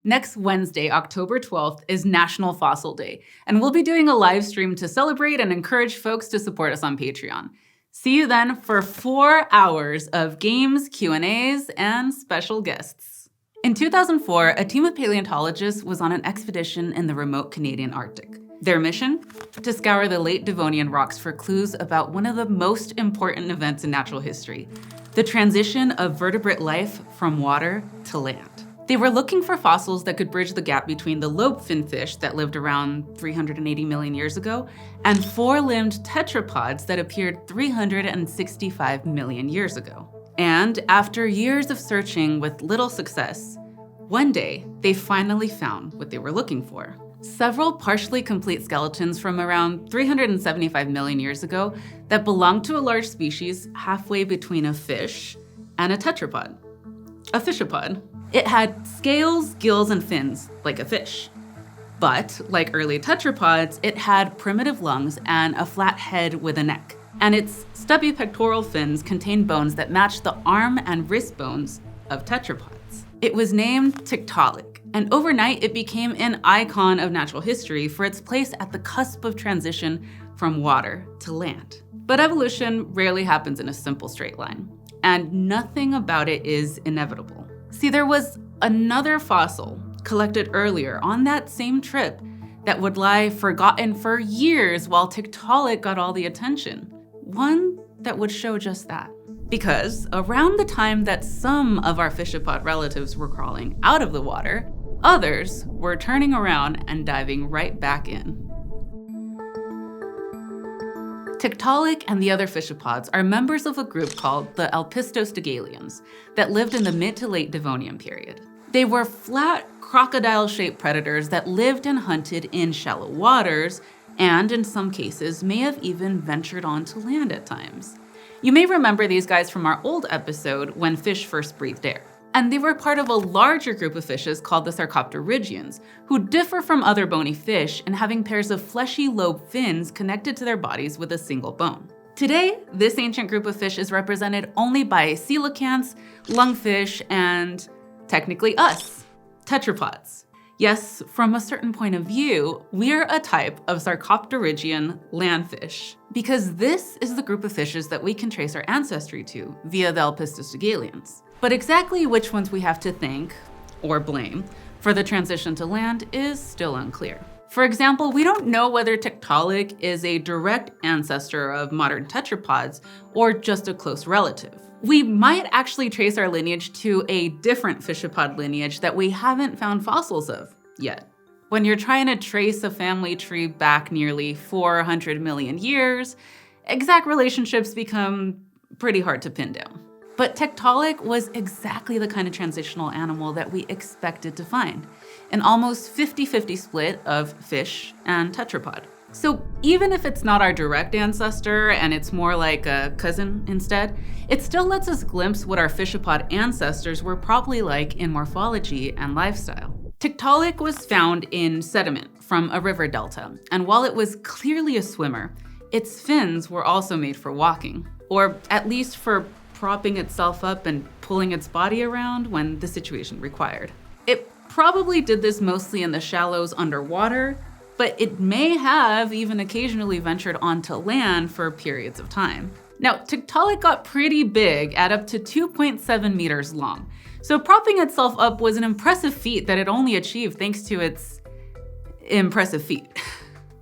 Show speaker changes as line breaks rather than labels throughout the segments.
Next Wednesday, October 12th, is National Fossil Day, and we'll be doing a live stream to celebrate and encourage folks to support us on Patreon. See you then for 4 hours of games, Q&As, and special guests. In 2004, a team of paleontologists was on an expedition in the remote Canadian Arctic. Their mission? To scour the late Devonian rocks for clues about one of the most important events in natural history, the transition of vertebrate life from water to land. They were looking for fossils that could bridge the gap between the lobe-fin fish that lived around 380 million years ago and four-limbed tetrapods that appeared 365 million years ago. And after years of searching with little success, one day they finally found what they were looking for. Several partially complete skeletons from around 375 million years ago that belonged to a large species halfway between a fish and a tetrapod. A fishapod. It had scales, gills, and fins, like a fish. But, like early tetrapods, it had primitive lungs and a flat head with a neck. And its stubby pectoral fins contained bones that matched the arm and wrist bones of tetrapods. It was named Tiktaalik, and overnight it became an icon of natural history for its place at the cusp of transition from water to land. But evolution rarely happens in a simple straight line, and nothing about it is inevitable. See, there was another fossil collected earlier on that same trip that would lie forgotten for years while Tiktaalik got all the attention. One that would show just that. Because around the time that some of our fishapod relatives were crawling out of the water, others were turning around and diving right back in. Tiktaalik and the other fishapods are members of a group called the Alpistostygalians that lived in the mid to late Devonian period. They were flat, crocodile-shaped predators that lived and hunted in shallow waters, and in some cases may have even ventured onto land at times. You may remember these guys from our old episode when fish first breathed air. And they were part of a larger group of fishes called the Sarcopterygians, who differ from other bony fish in having pairs of fleshy lobe fins connected to their bodies with a single bone. Today, this ancient group of fish is represented only by coelacanths, lungfish, and technically us, tetrapods. Yes, from a certain point of view, we're a type of Sarcopterygian landfish, because this is the group of fishes that we can trace our ancestry to via the Alpistostygalians. But exactly which ones we have to thank, or blame, for the transition to land is still unclear. For example, we don't know whether Tiktaalik is a direct ancestor of modern tetrapods or just a close relative. We might actually trace our lineage to a different fishapod lineage that we haven't found fossils of yet. When you're trying to trace a family tree back nearly 400 million years, exact relationships become pretty hard to pin down. But Tiktaalik was exactly the kind of transitional animal that we expected to find, an almost 50-50 split of fish and tetrapod. So even if it's not our direct ancestor and it's more like a cousin instead, it still lets us glimpse what our fishapod ancestors were probably like in morphology and lifestyle. Tiktaalik was found in sediment from a river delta, and while it was clearly a swimmer, its fins were also made for walking, or at least for propping itself up and pulling its body around when the situation required. It probably did this mostly in the shallows underwater, but it may have even occasionally ventured onto land for periods of time. Now, Tiktaalik got pretty big at up to 2.7 meters long, so propping itself up was an impressive feat that it only achieved thanks to its impressive feet.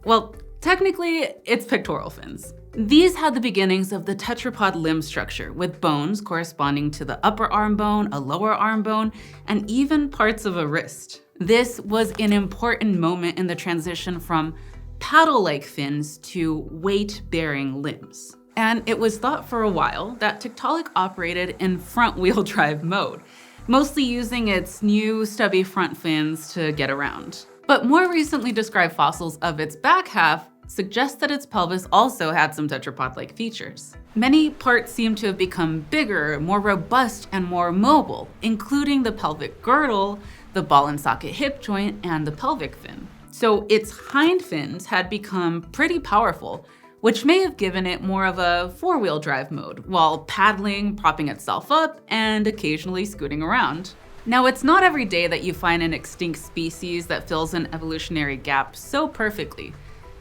Well, technically, its pectoral fins. These had the beginnings of the tetrapod limb structure, with bones corresponding to the upper arm bone, a lower arm bone, and even parts of a wrist. This was an important moment in the transition from paddle-like fins to weight-bearing limbs. And it was thought for a while that Tiktaalik operated in front-wheel drive mode, mostly using its new stubby front fins to get around. But more recently described fossils of its back half suggest that its pelvis also had some tetrapod-like features. Many parts seem to have become bigger, more robust, and more mobile, including the pelvic girdle, the ball and socket hip joint, and the pelvic fin. So its hind fins had become pretty powerful, which may have given it more of a four-wheel drive mode, while paddling, propping itself up, and occasionally scooting around. Now, it's not every day that you find an extinct species that fills an evolutionary gap so perfectly,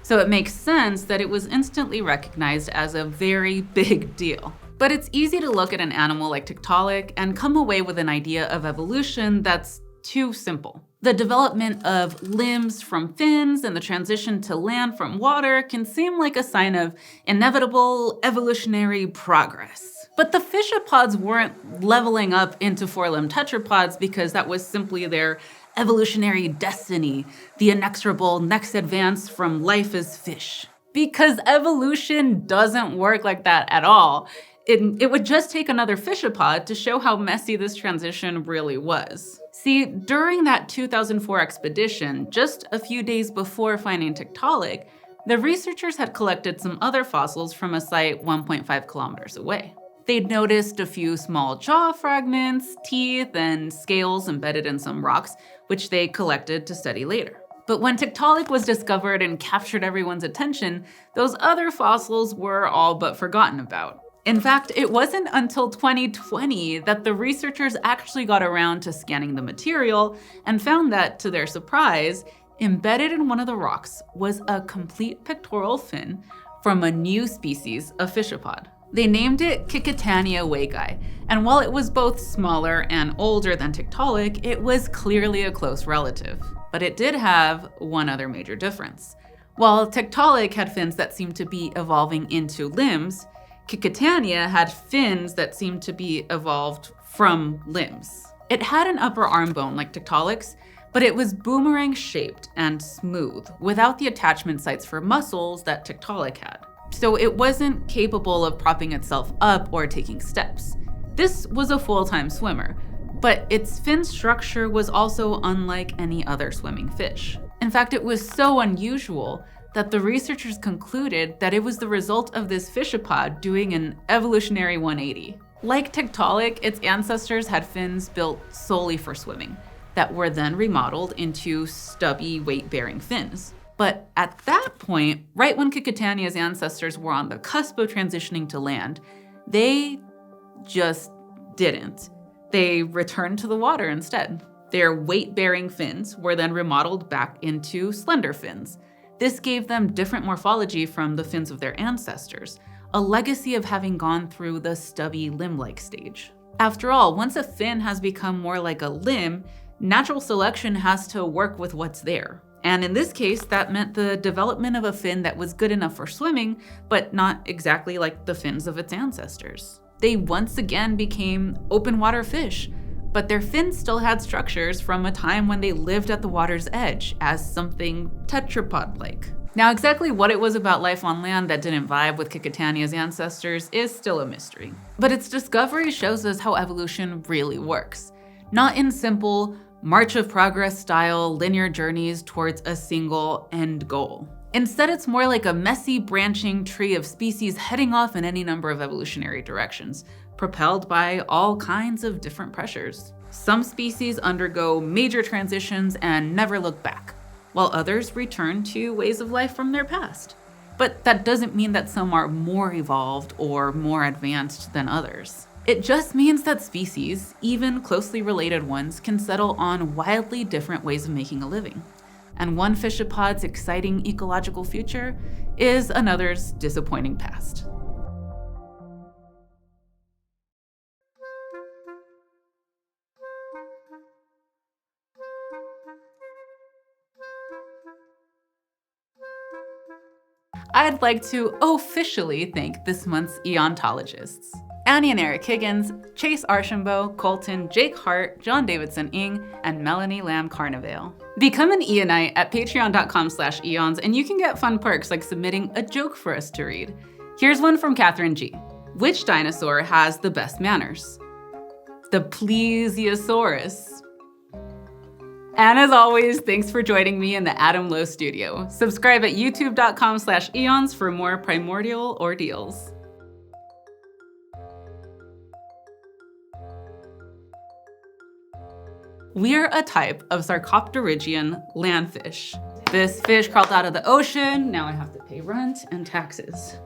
so it makes sense that it was instantly recognized as a very big deal. But it's easy to look at an animal like Tiktaalik and come away with an idea of evolution that's too simple. The development of limbs from fins and the transition to land from water can seem like a sign of inevitable evolutionary progress. But the fishapods weren't leveling up into four-limbed tetrapods because that was simply their evolutionary destiny, the inexorable next advance from life as fish. Because evolution doesn't work like that at all. It would just take another fishapod to show how messy this transition really was. See, during that 2004 expedition, just a few days before finding Tiktaalik, the researchers had collected some other fossils from a site 1.5 kilometers away. They'd noticed a few small jaw fragments, teeth, and scales embedded in some rocks, which they collected to study later. But when Tiktaalik was discovered and captured everyone's attention, those other fossils were all but forgotten about. In fact, it wasn't until 2020 that the researchers actually got around to scanning the material and found that, to their surprise, embedded in one of the rocks was a complete pectoral fin from a new species of fishapod. They named it Kikatania weigai, and while it was both smaller and older than Tiktaalik, it was clearly a close relative. But it did have one other major difference. While Tiktaalik had fins that seemed to be evolving into limbs, Kikatania had fins that seemed to be evolved from limbs. It had an upper arm bone like Tiktaalik's, but it was boomerang-shaped and smooth, without the attachment sites for muscles that Tiktaalik had. So it wasn't capable of propping itself up or taking steps. This was a full-time swimmer, but its fin structure was also unlike any other swimming fish. In fact, it was so unusual that the researchers concluded that it was the result of this fishapod doing an evolutionary 180. Like Tiktaalik, its ancestors had fins built solely for swimming that were then remodeled into stubby, weight-bearing fins. But at that point, right when Kikatania's ancestors were on the cusp of transitioning to land, they just didn't. They returned to the water instead. Their weight-bearing fins were then remodeled back into slender fins. This gave them different morphology from the fins of their ancestors, a legacy of having gone through the stubby limb-like stage. After all, once a fin has become more like a limb, natural selection has to work with what's there. And in this case, that meant the development of a fin that was good enough for swimming, but not exactly like the fins of its ancestors. They once again became open water fish, but their fins still had structures from a time when they lived at the water's edge as something tetrapod-like. Now, exactly what it was about life on land that didn't vibe with Kikatania's ancestors is still a mystery. But its discovery shows us how evolution really works. Not in simple, march of progress style linear journeys towards a single end goal. Instead, it's more like a messy branching tree of species heading off in any number of evolutionary directions, propelled by all kinds of different pressures. Some species undergo major transitions and never look back, while others return to ways of life from their past. But that doesn't mean that some are more evolved or more advanced than others. It just means that species, even closely related ones, can settle on wildly different ways of making a living. And one fishapod's exciting ecological future is another's disappointing past. I'd like to officially thank this month's eontologists: Annie and Eric Higgins, Chase Archambault, Colton, Jake Hart, John Davidson Ing, and Melanie Lamb Carnevale. Become an Eonite at patreon.com/eons and you can get fun perks like submitting a joke for us to read. Here's one from Catherine G. Which dinosaur has the best manners? The Plesiosaurus. And as always, thanks for joining me in the Adam Lowe studio. Subscribe at youtube.com/eons for more primordial ordeals. We're a type of sarcopterygian landfish. This fish crawled out of the ocean, now I have to pay rent and taxes.